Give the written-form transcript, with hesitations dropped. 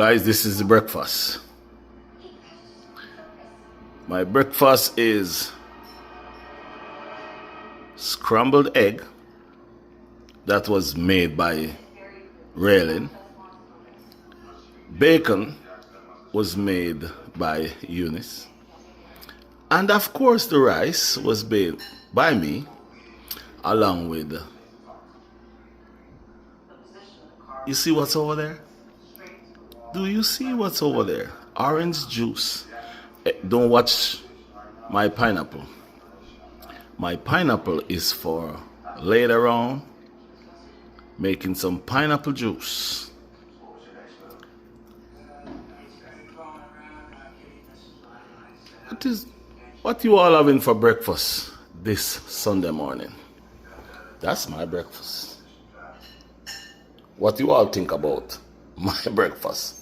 Guys, this is the breakfast. My breakfast is scrambled egg that was made by Raylan. Bacon was made by Eunice. And of course the rice was made by me along with, you see what's over there? Do you see what's over there? Orange juice. Don't watch my pineapple. My pineapple is for later on making some pineapple juice. What you all having for breakfast this Sunday morning? That's my breakfast. What you all think about my breakfast?